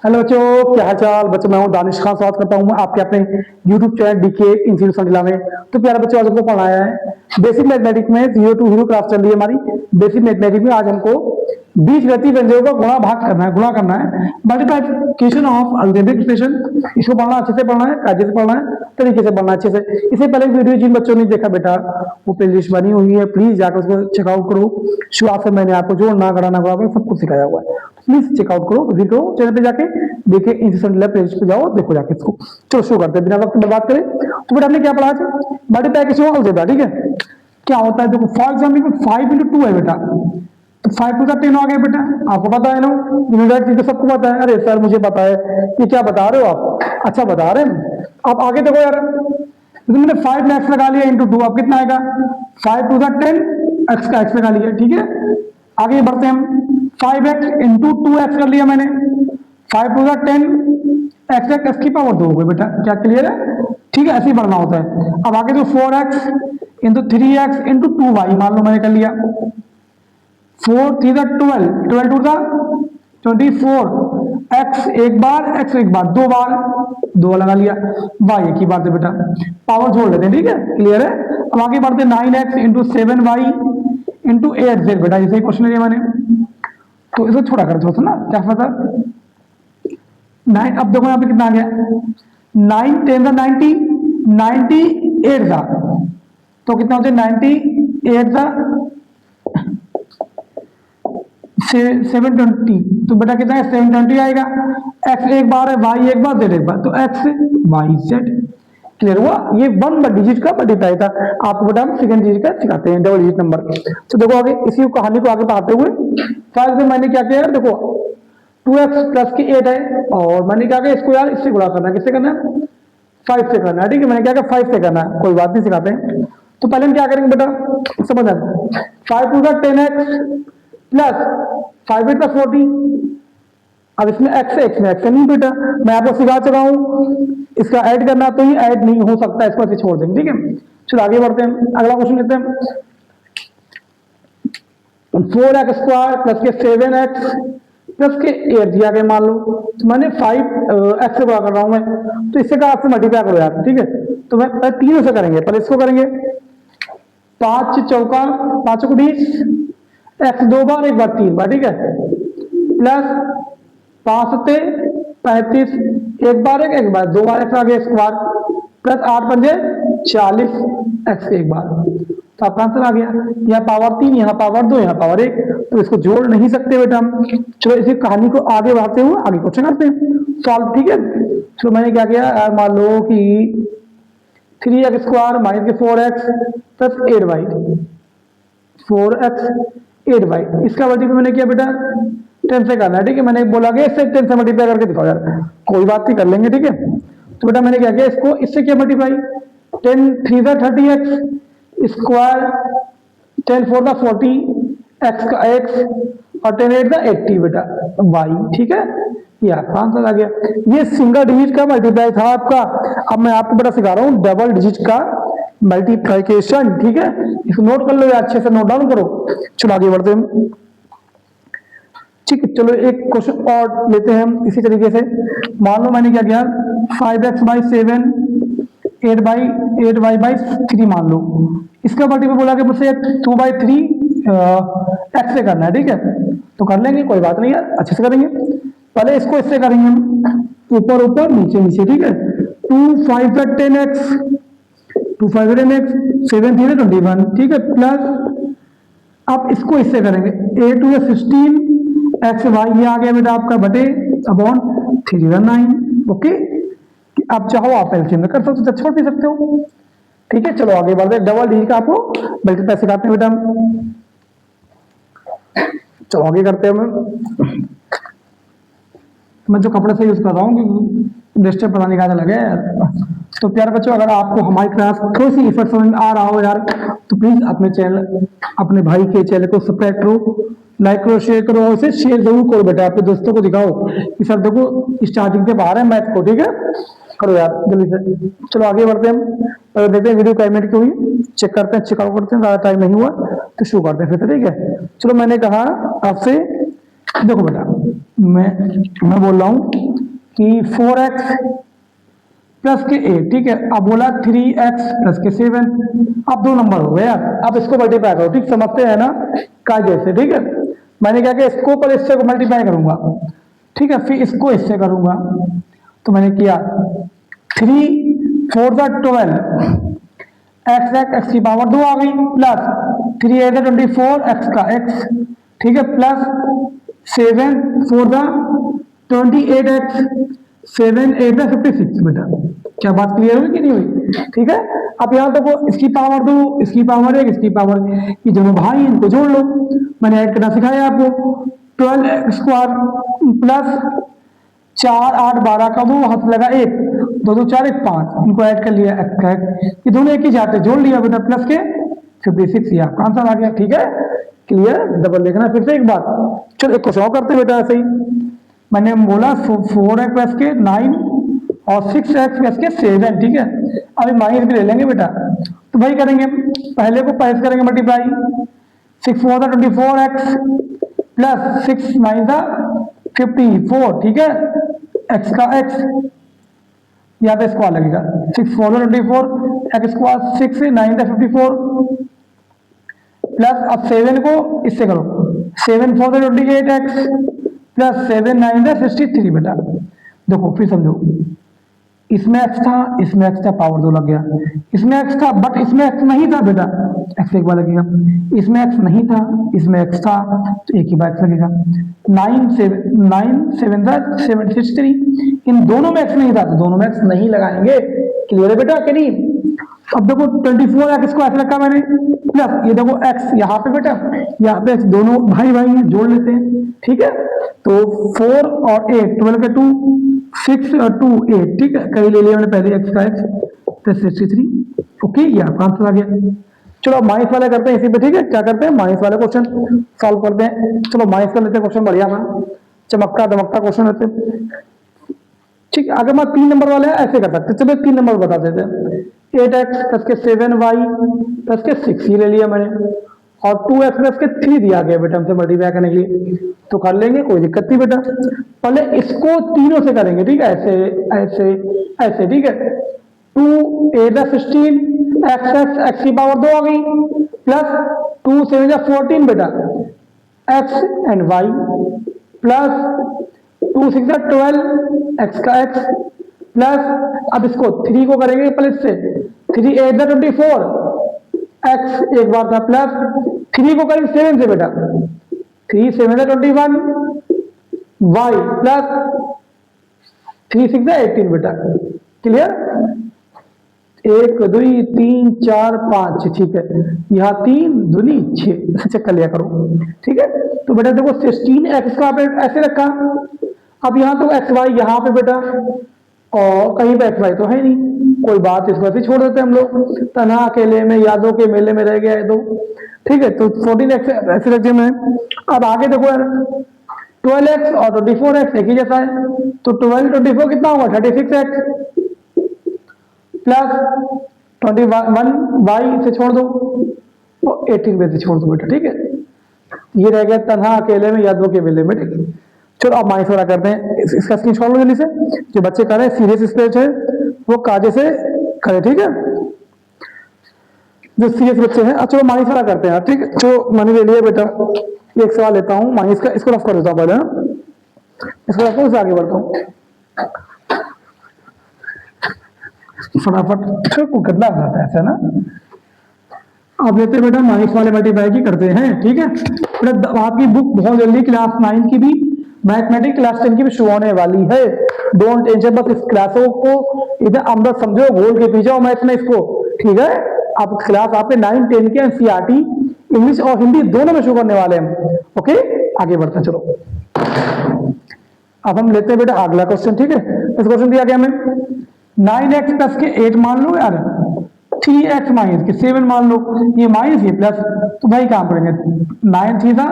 Hello बच्चों, क्या हाल चाल। बच्चों, मैं हूं दानिश खान, स्वागत करता हूं मैं आपके अपने YouTube channel DK institute Sandila में। तो प्यारे बच्चों, आज हमको पढ़ाया है बेसिक मैथमेटिक्स में 0 to हीरो क्लास चल रही है हमारी। बेसिक मैथमेटिक्स में आज हमको बीजगणितीय व्यंजकों का गुणा भाग करना है, गुणा करना है, मल्टीप्लिकेशन ऑफ अलजेब्रिक एक्सप्रेशन। इसको पढ़ना अच्छे से पढ़ना है, कायदे से पढ़ना है, तरीके से पढ़ना है अच्छे से। इससे पहले वीडियो जिन बच्चों ने देखा बेटा, वो प्ले लिस्ट बनी हुई है, प्लीज जाकर उसको चेकआउट करो। शुरुआत से मैंने आपको जोड़ना कराना सब कुछ सिखाया हुआ है, प्लीज चेकआउट करो, विजिट करो चैनल पे जाके, देखिए इंस्टीट्यूट लैब पेज पे जाओ, देखो जाके इसको। चलो शुरू करते हैं बिना वक्त बर्बाद करें। तो बेटा हमने क्या पढ़ा आज? मल्टीप्लिकेशन ऑफ अलजेब्रा, ठीक है। क्या होता है देखो, फॉर एग्जाम्पल 5 into 2 है बेटा, तो 5 to 10 आ गया बेटा। आपको पता है ना, यूनिट चीज तो सबको पता है। अरे सर मुझे पता है, ये क्या बता रहे हो आप? अच्छा बता रहे हैं आप। आगे देखो यार, तो मैंने 5 में x लगा लिया इंटू 2, अब कितना आएगा? 5 to 10, x का x लगा लिया, ठीक है। आगे बढ़ते हैं हम, 5x इंटू 2x कर लिया मैंने, 5 to 10, x की पावर 2 हो गई बेटा। क्या क्लियर है? ठीक है, ऐसे ही बढ़ना होता है। अब आगे तो 4x into 3x into 2y मान लो मैंने कर लिया। 4 3 12, 12 2 24, x एक बार, x एक बार, दो बार, दो लगा लिया, y एक ही बार से बेटा। पावर जोड़ लेते हैं, ठीक है, क्लियर है। अब आगे बढ़ते 9x into 7y into 8z बेटा, जैसे क्वेश्चन लिया मैंने, तो इसको छोड़ा कर दो ना, क्या पता 9। अब देखो यहाँ पे कितना आ गया, 9 10 का 90, 98 का, तो कितना होता है 98 का 720, तो बेटा कितना है 720 आएगा। x एक बार है, y एक बार, z एक बार, तो x y z। क्लियर हुआ? ये 1 डिजिट का मल्टीप्लाई था। आपको बेटा हम सेकंड डिजिट का सिखाते हैं, डबल डिजिट नंबर। तो देखो आगे इसी कहानी को आगे बढ़ाते हुए, फर्स्ट में मैंने क्या किया, देखो 2x प्लस की 8 है, और मैंने क्या किया, इसको यार इससे गुणा करना है। किससे करना है? 5 से करना है, ठीक है। मैंने क्या किया, 5 से करना है, कोई बात नहीं, सिखाते हैं। तो पहले हम क्या करेंगे बेटा, समझ आए, 5 to 10x प्लस 5 8 का 40। अब इसमें x है, x में x नहीं बेटा, मैं आपको सिखा चुका हूं, इसका ऐड करना, तो ये ऐड नहीं हो सकता, इसको ऐसे छोड़ देंगे, ठीक है। चलो आगे बढ़ते हैं, अगला क्वेश्चन लेते हैं। 4x स्क्वायर प्लस के 7x प्लस के 8 दिया गया मान लो, तो मैंने 5x से बड़ा कर रहा हूं मैं, तो इससे का आपसे मल्टीप्लाई करो यार, ठीक है। तो मैं तीनों से करेंगे, पहले इसको करेंगे, 5 चौका 5 को 20, x दो बार एक बार 3 बार, ठीक है, प्लस 5 सत्ते 35, एक बार एक बार, दो बार x आ गया स्क्वायर, प्लस 8 पंजे 40, x एक बार, तो आपका आंसर आ गया। यहाँ पावर 3, यहाँ पावर 2, यहाँ पावर 1, तो इसको जोड़ नहीं सकते बेटा हम। चलो इसी कहानी को आगे बढ़ाते हुए आगे क्वेश्चन करते हैं सॉल्व, ठीक है। चलो मैंने क्या किया, मान लो कि 3x स्क्वायर माइनस के 4x plus 8y, 4x 8y, इसका मल्टीप्लाई मैंने किया बेटा 10 से करना है, ठीक है। मैंने बोला कि इससे 10 से मल्टीप्लाई करके दिखाओ यार, कोई बात नहीं, कर लेंगे, ठीक है। तो बेटा मैंने क्या किया, इसको इससे किया मल्टीप्लाई, 10 3 का 30x स्क्वायर, 10 4 का 40, x का x, और 10 8 का 80 बेटा y, ठीक है। ये आपका आंसर आ गया। ये सिंगल डिजिट का मल्टीप्लाई था आपका। अब मैं आपको बेटा सिखा रहा हूँ डबल डिजिट का मल्टीप्लिकेशन, ठीक है। इसको नोट कर लो या अच्छे से नोट डाउन करो। चलो आगे बढ़ते हैं, ठीक है। चलो एक क्वेश्चन और लेते हैं हम इसी तरीके से। मान लो मैंने क्या किया, 5x बाई 7 8y बाई 3 मान लो, इसका मल्टीपल बोला कि मुझसे 2 बाई 3 x से करना है, ठीक है। तो कर लेंगे, कोई बात नहीं यार, अच्छे से करेंगे। पहले इसको इससे करेंगे हम, ऊपर ऊपर नीचे नीचे, ठीक है। 2 5 का 10x, 2 5 का 10x, 7 3 21, ठीक है, प्लस आप इसको इससे करेंगे, 8 2 16 x y, ये आ गया बेटा आपका बटे अपॉन 3 9, ओके। आप चाहो आप एलसीएम में कर सकते हो, छोड़ भी सकते हो, ठीक है। चलो आगे बढ़ते हैं, डबल डिजिट का आपको मल्टीप्लाई सिखाते हैं बेटा हम। चलो आगे करते हैं हम। मैं जो कपड़े से यूज कर रहा हूँ कि डिस्टर्ब पता नहीं कहा लगे यार। तो प्यारे बच्चों, अगर आपको हमारी क्लास थोड़ी सी इफर्ट समझ में आ रहा हो यार, तो प्लीज अपने चैनल, अपने भाई के चैनल को सब्सक्राइब करो, लाइक करो, शेयर करो, और उसे शेयर जरूर करो बेटा, अपने दोस्तों को दिखाओ कि सर देखो स्टार्टिंग से बाहर है मैथ को, ठीक है, करो यार जल्दी से। चलो आगे बढ़ते हैं हम, देखते हैं वीडियो कै मिनट की हुई, चेक करते हैं, चेकआउट करते हैं, ज़्यादा टाइम नहीं हुआ तो शुरू करते हैं फिर, ठीक है। चलो मैंने कहा आपसे, देखो बेटा मैं बोल रहा हूँ कि 4x प्लस के 8, ठीक है। अब बोला 3x प्लस के 7, अब 2 नंबर हो गए यार। अब इसको मल्टीप्लाई करो, ठीक, समझते हैं ना कायदे से, ठीक है। मैंने क्या किया, इसको पर इससे मल्टीप्लाई करूंगा, ठीक है, फिर इसको इससे करूंगा। तो मैंने किया 3 4 12 एक्स की पावर 2 आ गई, प्लस 3 8 24 एक्स का एक्स, ठीक है, प्लस 7 4 28 एक्स, 7 8 56। बेटा क्या बात क्लियर हुई कि नहीं हुई? ठीक है। अब यहाँ देखो, इसकी पावर 2, इसकी पावर 1, इसकी पावर, ये दोनों भाई इनको जोड़ लो। मैंने ऐड करना सिखाया आपको। 12 स्क्वायर प्लस 4 8 12 का 2 हाथ लगा 1, 2 2 4 1 5, इनको ऐड कर लिया, ये दोनों एक ही जाते, जोड़ लिया बेटा, प्लस के 56, ये आपका आंसर आ गया। ठीक है, क्लियर। डबल देखना फिर से एक बार। चलो एक क्वेश्चन करते हैं बेटा ऐसे ही। मैंने बोला 4x प्लस के 9 और 6x प्लस के 7, ठीक है। अभी माइनस भी ले लेंगे बेटा, तो भाई करेंगे, पहले को पैस करेंगे मल्टीप्लाई, 6 4 24x प्लस 6 9 54, ठीक है, x का x, यहाँ पे स्क्वायर लगेगा, 6 4 24 x स्क्वायर, 6 9 54 प्लस, अब 7 को इससे करो, 7 4 28x प्लस 7 9 63। बेटा देखो फिर समझो, इसमें x था, इसमें x था, पावर 2 लग गया, इसमें x था बट इसमें x नहीं था बेटा, x एक बार लगेगा, इसमें x नहीं था, इसमें x था, तो एक ही बार x लगेगा। 9 7 63, इन दोनों में x नहीं था, तो दोनों में x नहीं लगाएंगे। क्लियर है बेटा कि नहीं? अब देखो 24x को ऐसे रखा मैंने, प्लस ये देखो x यहाँ पे बेटा, यहाँ पे x, दोनों भाई भाई हैं, जोड़ लेते हैं, ठीक है। तो 4 और 8 12 के 2 6 और 2 8, ठीक है, कहीं ले लिया मैंने पहले x का x, तो 63। ओके, ये आपका आंसर आ गया। चलो माइनस वाले करते हैं इसी पे, ठीक है। क्या करते हैं, माइनस वाले क्वेश्चन सॉल्व करते हैं। चलो माइनस कर लेते हैं क्वेश्चन, बढ़िया था, चमकता दमकता क्वेश्चन लेते हैं, ठीक है। अगर मैं 3 नंबर वाले ऐसे कर सकते, चलो 3 नंबर बता देते हैं। 8x प्लस के 7y प्लस के 6 ये ले लिया मैंने, और 2x प्लस के 3 दिया गया बेटा हमसे मल्टीप्लाई करने के लिए, तो कर लेंगे, कोई दिक्कत नहीं बेटा। पहले इसको तीनों से करेंगे, ठीक है, ऐसे ऐसे ऐसे, ठीक है। 2 8 16 x की पावर 2 आ गई, प्लस 2 7 14 बेटा x and y, plus 2 6 12 x का x, प्लस अब इसको 3 को करेंगे प्लस से, 3 8 24 x एक बार था, प्लस 3 को करेंगे 7 से बेटा, 3 7 21 y, प्लस 3 6 18 बेटा। क्लियर, 1 2 3 4 5, ठीक है, यहाँ 3 2 6 चेक कर लिया करो, ठीक है। तो बेटा देखो 16x को आपने ऐसे रखा, अब यहाँ तो xy यहाँ पे बेटा, और कहीं पे xy तो है नहीं, कोई बात, इसको ऐसे छोड़ देते हैं हम लोग, तना अकेले में यादों के मेले में रह गया है, तो ठीक है। तो 14x ऐसे रख दिया मैंने। अब आगे देखो यार, 12x और 24x एक ही जैसा है, तो 12 24 कितना होगा, 36x प्लस 21y से छोड़ दो, और 18 में से छोड़ दो बेटा, ठीक है। ये रह गया तन्हा अकेले में यादों के मेले में, ठीक है। चलो अब माइनस वाला करते हैं, इसका स्क्रीनशॉट लो जल्दी से, जो बच्चे कर रहे हैं सीरियस स्पेच है वो काजे से करें, ठीक है, जो सीरियस बच्चे हैं। चलो माइनस वाला करते हैं, ठीक है। जो मैंने ले लिया बेटा, एक सवाल लेता हूँ माइनस का, इसको रफ कर देता हूँ पहले, इसको रफ कर आगे बढ़ता हूँ फटाफट, को गंदा हो जाता है ऐसा ना। अब लेते हैं बेटा माइनस वाले मल्टीप्लाई की करते हैं, ठीक है बेटा। आपकी बुक बहुत जल्दी क्लास 9 की भी, मैथमेटिक्स क्लास 10 की भी शुरू होने वाली है, डोंट टेंशन, बस इस क्लासों को इधर अंदर समझो, गोल के पीछे मैथ में इसको, ठीक है। आप क्लास आपके 9 10 के एनसीईआरटी इंग्लिश और हिंदी दोनों में शुरू करने वाले हैं, ओके। आगे बढ़ते हैं, चलो अब हम लेते हैं बेटा अगला क्वेश्चन, ठीक है। इस क्वेश्चन दिया गया हमें 9x प्लस के 8 मान लो यार, 3x माइनस के 7 मान लो, ये माइनस ये प्लस, तो भाई काम करेंगे, 9 थी था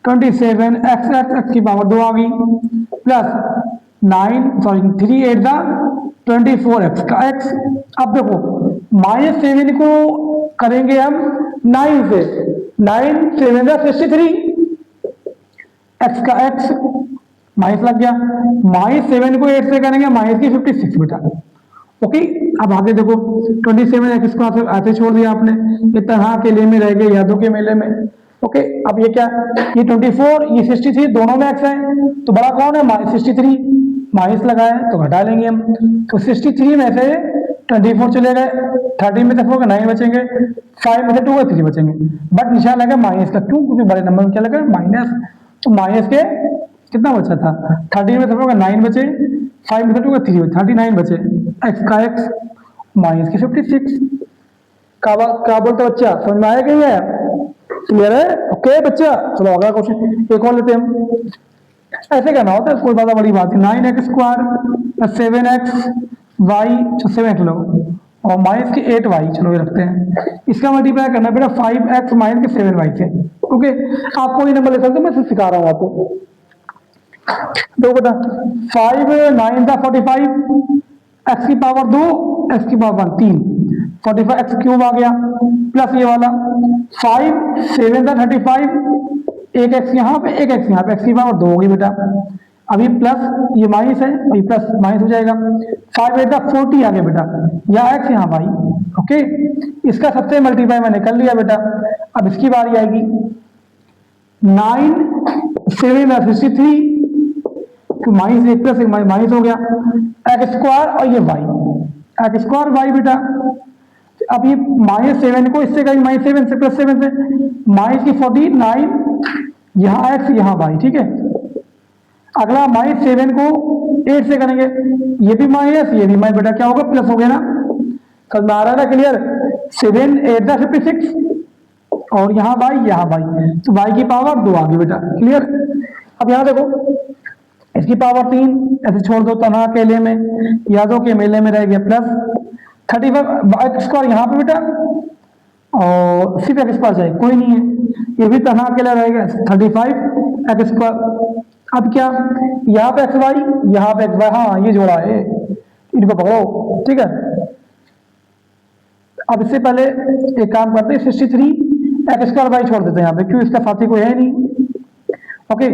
27 x की पावर 2 आ गई, प्लस 3 8 था 24x का x। अब देखो -7 को करेंगे हम 9 से, 9 7 63 x का x, माइनस लग गया। -7 को 8 से करेंगे माइनस की 56 बेटा। ओके, अब आगे देखो 27 एक्स स्क्वायर से ऐसे छोड़ दिया आपने, ये तरह के लिए में रह गए, यादों के मेले में। ओके, अब ये क्या, ये 24 ये 63 दोनों में एक्स है, तो बड़ा कौन है, -63, माइनस लगाया है तो घटा लेंगे हम। तो 63 में से 24 चले गए, 13 में से 4 9 बचेंगे, 5 में से 2 3 बचेंगे, बट निशान लगा माइनस का, क्यों, क्योंकि बड़े नंबर में क्या लगा माइनस, तो माइनस के कितना बचा था, 13 में से 4 9 बचे, 5 में से 2 3 बचे, 39 बचे, एक्स का एक्स माइनस की 56। क्या बोलते बच्चा, समझ में आया कहीं है, क्लियर है? ओके बच्चा, चलो अगला क्वेश्चन एक और लेते हैं हम। ऐसे करना होता है, कोई ज्यादा बड़ी बात है, 9x square plus 7x Y 7 लो और माइनस के 8y, चलो ये रखते हैं, इसका मल्टीप्लाई करना बेटा 5x माइनस के 7y से। ओके, आप कोई नंबर ले सकते हो, मैं सिर्फ सिखा रहा हूँ आपको। देखो बेटा 5 9 था 45, एक्स की पावर 2 एक्स की पावर 1 3, 45 एक्स क्यूब आ गया, प्लस ये वाला 5 7 था 35, एक एक्स यहाँ पे एक एक्स यहाँ पे, एक्स की पावर 2 होगी बेटा। अभी प्लस ये माइनस है, अभी प्लस माइनस हो जाएगा, 5 8 40 आ गया बेटा, यहाँ एक्स यहाँ वाई। ओके, इसका सबसे मल्टीप्लाई मैंने कर लिया बेटा। अब इसकी बारी आएगी, 9 7 63, माइनस 1 प्लस 1 माइनस हो गया, एक्स स्क्वायर और ये वाई, एक्स स्क्वायर वाई बेटा। अब ये -7 को इससे करेंगे -7 से प्लस 7 से, माइनस की 49, यहाँ एक्स यहाँ वाई, ठीक है। अगला -7 को 8 से करेंगे, ये भी माइनस ये भी माइनस बेटा, क्या होगा प्लस हो गया ना, कल में आ रहा है ना, क्लियर। 7 8 56 और यहाँ वाई, तो वाई की पावर 2 आ गई बेटा, क्लियर। अब यहाँ देखो इसकी पावर 3 ऐसे छोड़ दो, तनहा अकेले में, यादों के मेले में रह गया, प्लस 35 एक्स स्क्वायर यहाँ पे बेटा, और सिर्फ एक्स स्क्वायर चाहिए, कोई नहीं है, ये भी तनहा अकेला रहेगा, 35 एक्स स्क्वायर। अब क्या, यहाँ पे एक्स वाई, यहाँ पे एक्स वाई, हाँ ये जोड़ा है, इनको पकड़ो, ठीक है। अब इससे पहले एक काम करते हैं, 63 एक्स स्क्वायर वाई छोड़ देते हैं यहाँ पे, क्यों, इसका साथी कोई है नहीं। ओके,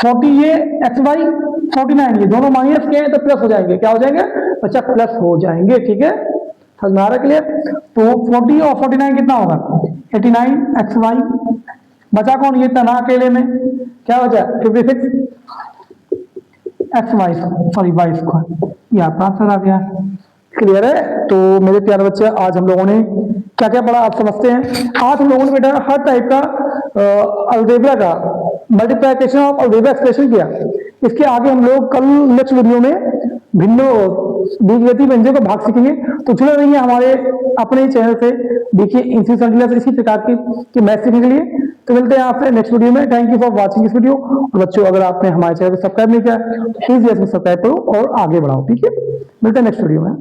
40 ये एक्स वाई, 49 ये दोनों माइनस के हैं तो प्लस हो जाएंगे, क्या हो जाएंगे बच्चा, प्लस हो जाएंगे, ठीक है, समझ आ रहा है, क्लियर। तो 40 और 49 कितना होगा, 89 एक्स वाई, बचा कौन, ये तना अकेले में, क्या बचा 56 X Y, sorry Y square, ये आपका आंसर आ गया, क्लियर है। तो मेरे प्यारे बच्चे, आज हम लोगों ने क्या क्या पढ़ा आप समझते हैं। आज हम लोगों ने बेटा हर टाइप का अलजेब्रा का मल्टीप्लिकेशन ऑफ अलजेब्रा एक्सप्रेशन किया। इसके आगे हम लोग कल नेक्स्ट वीडियो में भिन्नो बीजगति व्यंजन का भाग सीखेंगे, तो जुड़े रहिए हमारे अपने चैनल से, देखिए इंस्टीट्यूट से इसी प्रकार की मैथ सीखने के लिए। तो मिलते हैं आपसे नेक्स्ट वीडियो में। Thank you for watching this video. और बच्चों, अगर आपने हमारे चैनल को सब्सक्राइब नहीं किया तो प्लीज सब्सक्राइब करो और आगे बढ़ाओ, ठीक है। मिलते हैं नेक्स्ट वीडियो में।